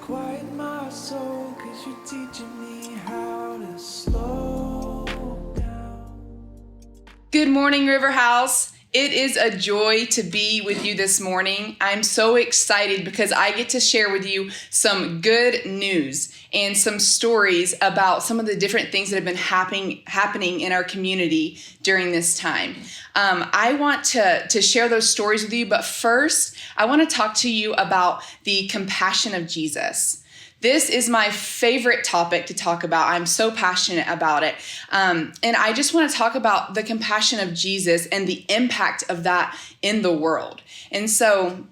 quiet my soul, 'cause you're teaching me how to slow down. Good morning, River House. It is a joy to be with you this morning. I'm so excited because I get to share with you some good news and some stories about some of the different things that have been happening in our community during this time. I want to share those stories with you, but first, I want to talk to you about the compassion of Jesus. This is my favorite topic to talk about. I'm so passionate about it. And I just want to talk about the compassion of Jesus and the impact of that in the world. And so,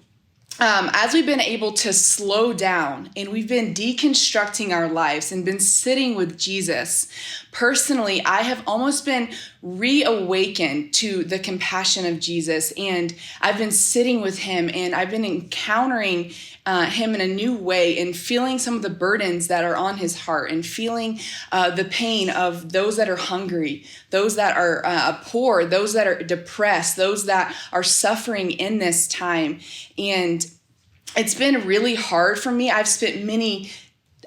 as we've been able to slow down and we've been deconstructing our lives and been sitting with Jesus, personally, I have almost been reawakened to the compassion of Jesus. And I've been sitting with him and I've been encountering him in a new way and feeling some of the burdens that are on his heart and feeling the pain of those that are hungry, those that are poor, those that are depressed, those that are suffering in this time. And it's been really hard for me. I've spent many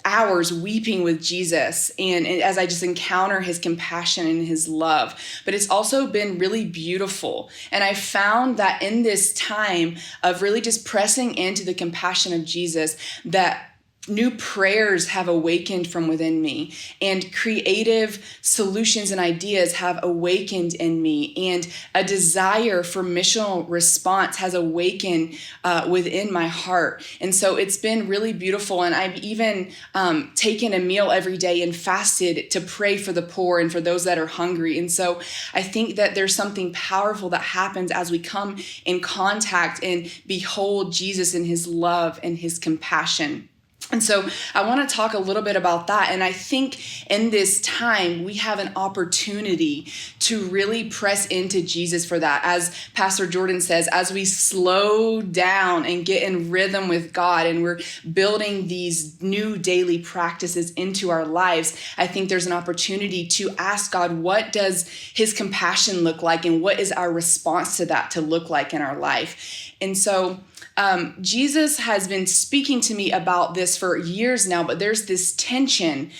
hours weeping with Jesus and as I just encounter his compassion and his love. But it's also been really beautiful. And I found that in this time of really just pressing into the compassion of Jesus, that new prayers have awakened from within me and creative solutions and ideas have awakened in me, and a desire for missional response has awakened within my heart. And so it's been really beautiful. And I've even taken a meal every day and fasted to pray for the poor and for those that are hungry. And so I think that there's something powerful that happens as we come in contact and behold Jesus and his love and his compassion. And so I want to talk a little bit about that. And I think in this time, we have an opportunity to really press into Jesus for that. As Pastor Jordan says, as we slow down and get in rhythm with God and we're building these new daily practices into our lives, I think there's an opportunity to ask God, what does his compassion look like? And what is our response to that to look like in our life? And so Jesus has been speaking to me about this for years now, but there's this tension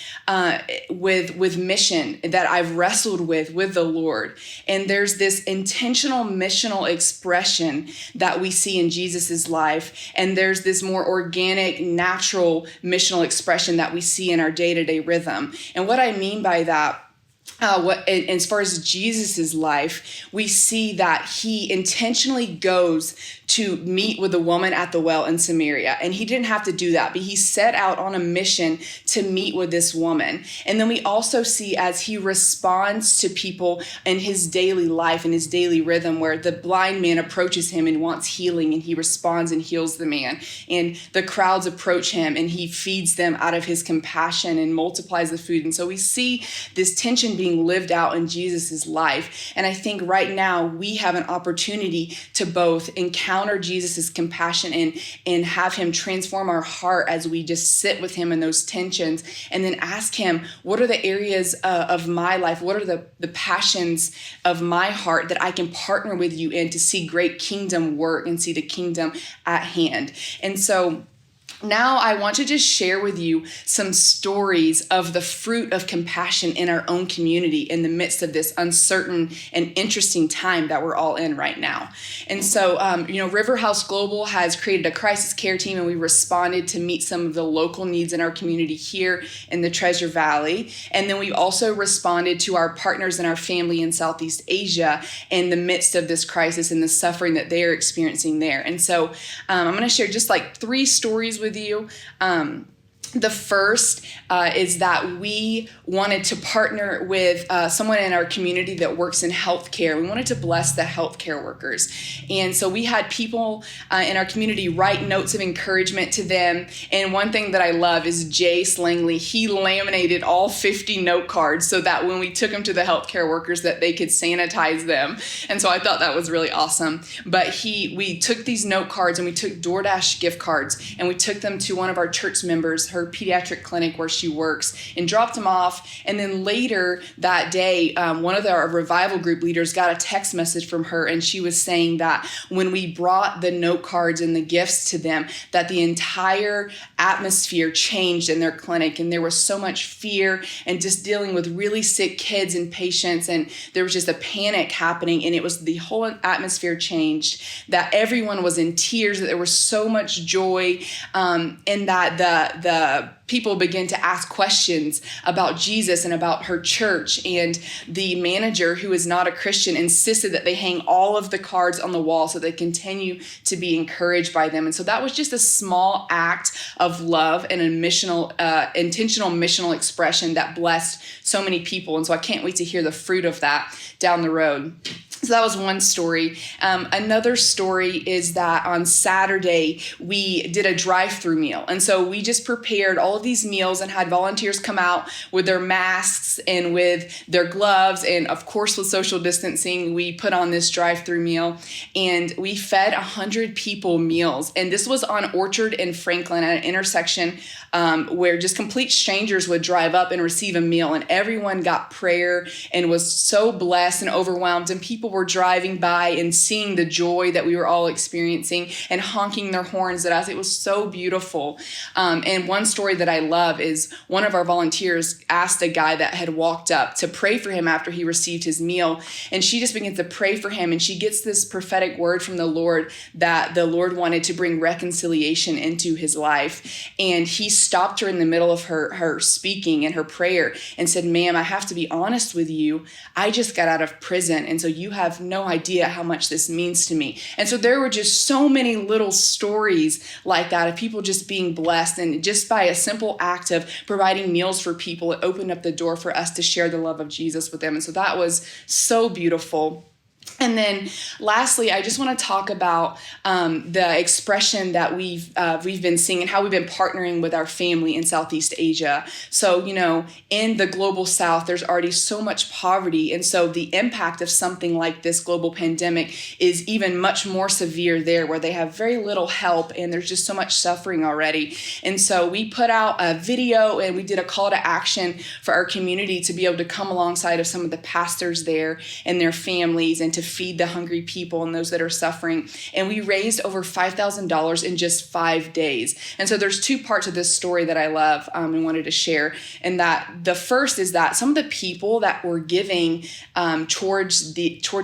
with mission that I've wrestled with the Lord. And there's this intentional missional expression that we see in Jesus's life. And there's this more organic, natural missional expression that we see in our day-to-day rhythm. And what I mean by that, as far as Jesus's life, we see that he intentionally goes to meet with the woman at the well in Samaria. And he didn't have to do that, but he set out on a mission to meet with this woman. And then we also see as he responds to people in his daily life, in his daily rhythm, where the blind man approaches him and wants healing, and he responds and heals the man. And the crowds approach him and he feeds them out of his compassion and multiplies the food. And so we see this tension being lived out in Jesus's life. And I think right now we have an opportunity to both encounter Jesus's compassion and have him transform our heart as we just sit with him in those tensions, and then ask him, what are the areas of my life? What are the passions of my heart that I can partner with you in to see great kingdom work and see the kingdom at hand? And so now I want to just share with you some stories of the fruit of compassion in our own community in the midst of this uncertain and interesting time that we're all in right now. And so, River House Global has created a crisis care team, and we responded to meet some of the local needs in our community here in the Treasure Valley. And then we also responded to our partners and our family in Southeast Asia in the midst of this crisis and the suffering that they're experiencing there. And so I'm going to share just like 3 stories with you. The first is that we wanted to partner with someone in our community that works in healthcare. We wanted to bless the healthcare workers. And so we had people in our community write notes of encouragement to them. And one thing that I love is Jace Langley. He laminated all 50 note cards so that when we took them to the healthcare workers that they could sanitize them. And so I thought that was really awesome. But we took these note cards and we took DoorDash gift cards and we took them to one of our church members her pediatric clinic where she works, and dropped them off. And then later that day, one of our revival group leaders got a text message from her, and she was saying that when we brought the note cards and the gifts to them, that the entire atmosphere changed in their clinic, and there was so much fear and just dealing with really sick kids and patients, and there was just a panic happening, and it was the whole atmosphere changed, that everyone was in tears, that there was so much joy, and that the people began to ask questions about Jesus and about her church. And the manager, who is not a Christian, insisted that they hang all of the cards on the wall so they continue to be encouraged by them. And so that was just a small act of love and a intentional missional expression that blessed so many people. And so I can't wait to hear the fruit of that down the road. So that was one story. Another story is that on Saturday, we did a drive-through meal. And so we just prepared all of these meals and had volunteers come out with their masks and with their gloves. And of course, with social distancing, we put on this drive-through meal, and we fed 100 people meals. And this was on Orchard and Franklin at an intersection where just complete strangers would drive up and receive a meal. And everyone got prayer and was so blessed and overwhelmed. And people were driving by and seeing the joy that we were all experiencing and honking their horns at us. It was so beautiful. And one story that I love is one of our volunteers asked a guy that had walked up to pray for him after he received his meal. And she just begins to pray for him. And she gets this prophetic word from the Lord that the Lord wanted to bring reconciliation into his life. And he stopped her in the middle of her speaking and her prayer and said, "Ma'am, I have to be honest with you. I just got out of prison. And so you have no idea how much this means to me." And so there were just so many little stories like that of people just being blessed. And just by a simple act of providing meals for people, it opened up the door for us to share the love of Jesus with them. And so that was so beautiful. And then lastly, I just want to talk about the expression that we've been seeing and how we've been partnering with our family in Southeast Asia. So, in the global South, there's already so much poverty. And so the impact of something like this global pandemic is even much more severe there, where they have very little help and there's just so much suffering already. And so we put out a video and we did a call to action for our community to be able to come alongside of some of the pastors there and their families and to feed the hungry people and those that are suffering. And we raised over $5,000 in just 5 days. And so there's two parts of this story that I love and wanted to share. And that the first is that some of the people that were giving towards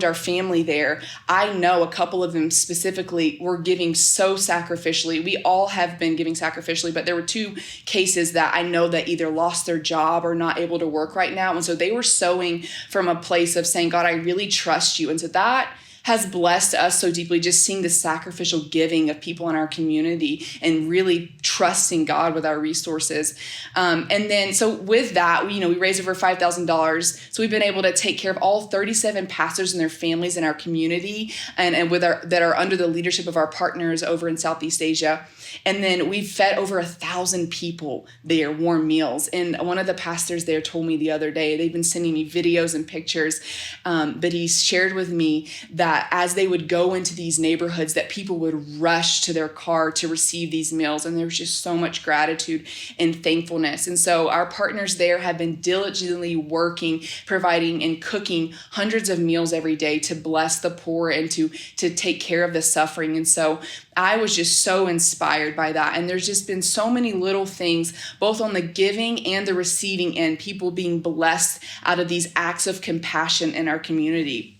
our family there, I know a couple of them specifically were giving so sacrificially. We all have been giving sacrificially, but there were two cases that I know that either lost their job or not able to work right now. And so they were sowing from a place of saying, "God, I really trust you." And so that has blessed us so deeply, just seeing the sacrificial giving of people in our community and really trusting God with our resources. And then, so with that, we raised over $5,000. So we've been able to take care of all 37 pastors and their families in our community and that are under the leadership of our partners over in Southeast Asia. And then we've fed over 1,000 people there warm meals. And one of the pastors there told me the other day, they've been sending me videos and pictures, but he shared with me that as they would go into these neighborhoods, that people would rush to their car to receive these meals. And there's just so much gratitude and thankfulness. And so our partners there have been diligently working, providing and cooking hundreds of meals every day to bless the poor and to take care of the suffering. And so I was just so inspired by that. And there's just been so many little things, both on the giving and the receiving end, people being blessed out of these acts of compassion in our community.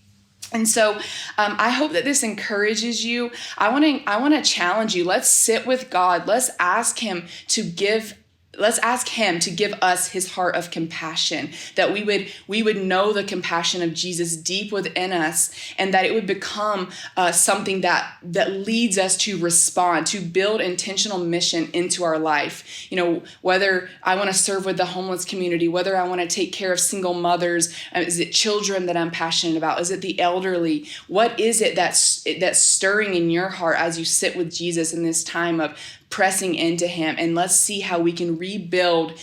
And so I hope that this encourages you. I want to challenge you. Let's sit with God. Let's ask him to give us his heart of compassion, that we would know the compassion of Jesus deep within us, and that it would become something that leads us to respond, to build intentional mission into our life. Whether I want to serve with the homeless community, whether I want to take care of single mothers, is it children that I'm passionate about? Is it the elderly? What is it that's stirring in your heart as you sit with Jesus in this time of pressing into Him, and let's see how we can rebuild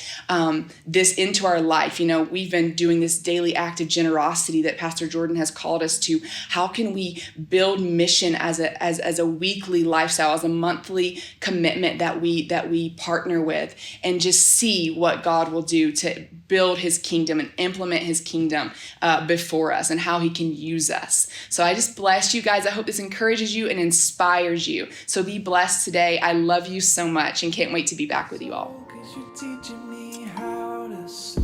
this into our life. We've been doing this daily act of generosity that Pastor Jordan has called us to. How can we build mission as a weekly lifestyle, as a monthly commitment that we partner with, and just see what God will do to build His kingdom and implement His kingdom before us, and how He can use us. So I just bless you guys. I hope this encourages you and inspires you. So be blessed today. I love you so much and can't wait to be back with you all. 'Cause you're teaching me how to slow